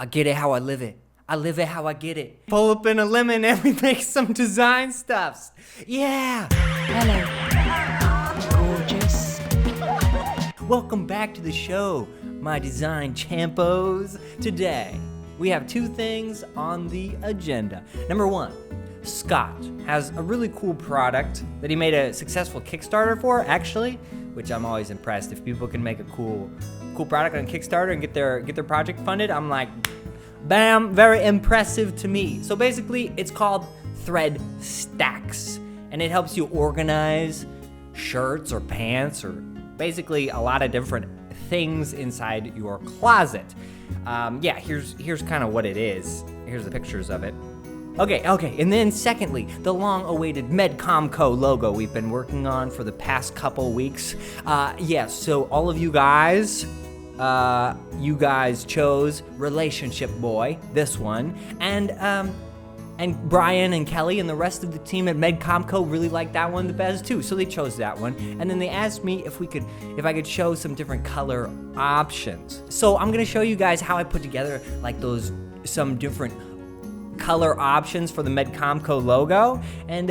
I get it how I live it. I live it how I get it. Pull up in a lemon and we make some design stuffs. Yeah! Hello. Gorgeous. Welcome back to the show, my design champos. Today, we have two things on the agenda. Number one, Scott has a really cool product that he made a successful Kickstarter for, actually, which I'm always impressed. If people can make a cool product on Kickstarter and get their project funded, I'm like, bam, very impressive to me. So basically, it's called Thread Stax, and it helps you organize shirts or pants or basically a lot of different things inside your closet. Here's kind of what it is. Here's the pictures of it. Okay, and then secondly, the long-awaited MedCom Co logo we've been working on for the past couple weeks. So all of you guys chose Relationship Boy, this one, and Brian and Kelly and the rest of the team at MedCom Co really liked that one the best too, so they chose that one. And then they asked me if I could show some different color options. So I'm gonna show you guys how I put together like some different color options for the MedCom Co logo, and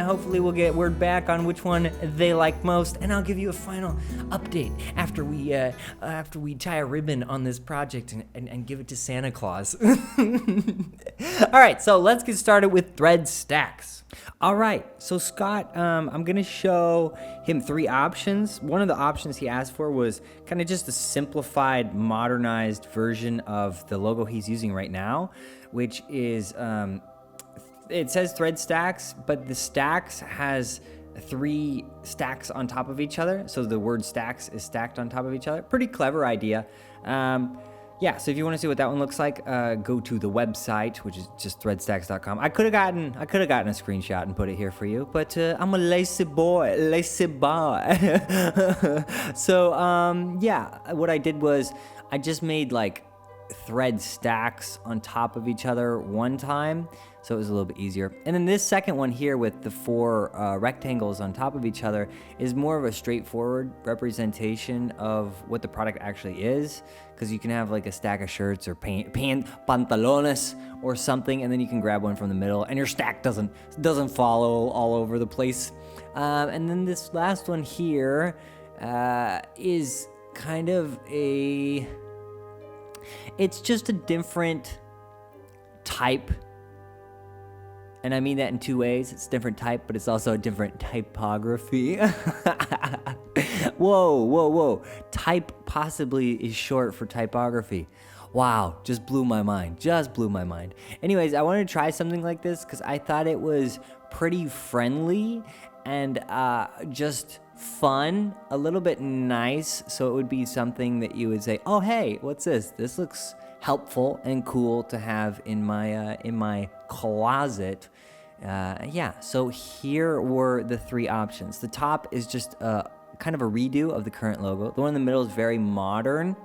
hopefully we'll get word back on which one they like most, and I'll give you a final update after we tie a ribbon on this project and give it to Santa Claus. All right, so let's get started with Thread Stax. All right, so Scott, I'm gonna show him three options. One of the options he asked for was kind of just a simplified, modernized version of the logo he's using right now, which is, it says Thread Stax, but the Stax has three stacks on top of each other. So the word Stax is stacked on top of each other. Pretty clever idea. So if you want to see what that one looks like, go to the website, which is just threadstax.com. I could have gotten a screenshot and put it here for you, but I'm a lazy boy. So what I did was I just made like thread stacks on top of each other one time, so it was a little bit easier. And then this second one here with the four rectangles on top of each other is more of a straightforward representation of what the product actually is, because you can have like a stack of shirts or pantalones or something, and then you can grab one from the middle and your stack doesn't follow all over the place. And then this last one here is kind of it's just a different type, and I mean that in two ways. It's a different type, but it's also a different typography. Whoa. Type possibly is short for typography. Wow, just blew my mind. Anyways, I wanted to try something like this because I thought it was pretty friendly and just fun, a little bit nice, so it would be something that you would say, oh hey, what's this? This looks helpful and cool to have in my closet. So here were the three options. The top is just kind of a redo of the current logo. The one in the middle is very modern,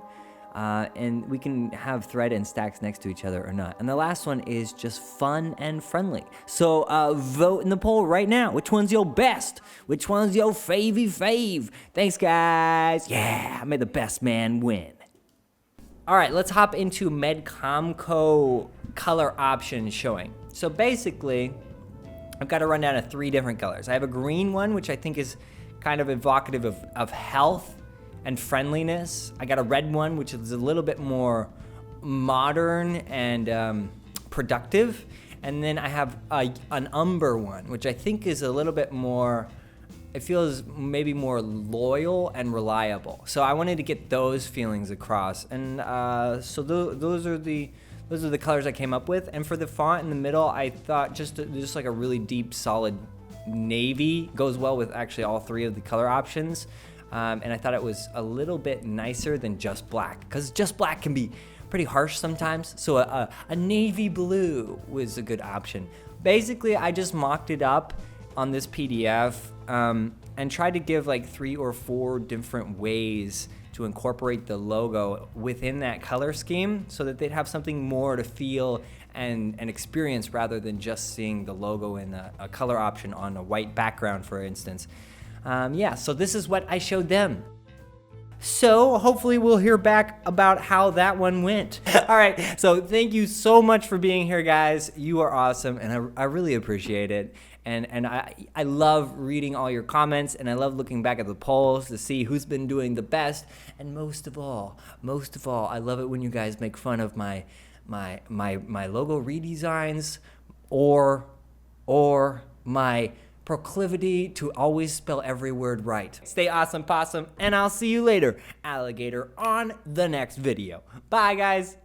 and we can have thread and stacks next to each other or not. And the last one is just fun and friendly. So vote in the poll right now. Which one's your best? Which one's your fave? Thanks, guys. Yeah, may the best man win. All right, let's hop into MedCom Co color option showing. So basically, I've got to run down to three different colors. I have a green one, which I think is kind of evocative of health and friendliness. I got a red one, which is a little bit more modern and productive. And then I have an umber one, which I think is a little bit more, it feels maybe more loyal and reliable. So I wanted to get those feelings across. And so those are the colors I came up with. And for the font in the middle, I thought just like a really deep, solid navy goes well with actually all three of the color options. And I thought it was a little bit nicer than just black, because just black can be pretty harsh sometimes. So a navy blue was a good option. Basically, I just mocked it up on this PDF and tried to give like 3 or 4 different ways to incorporate the logo within that color scheme so that they'd have something more to feel and experience rather than just seeing the logo in a color option on a white background, for instance. So this is what I showed them. So hopefully we'll hear back about how that one went. All right, so thank you so much for being here, guys. You are awesome, and I really appreciate it. And I love reading all your comments, and I love looking back at the polls to see who's been doing the best. And most of all, I love it when you guys make fun of my logo redesigns or my proclivity to always spell every word right. Stay awesome, possum, and I'll see you later, alligator, on the next video. Bye, guys.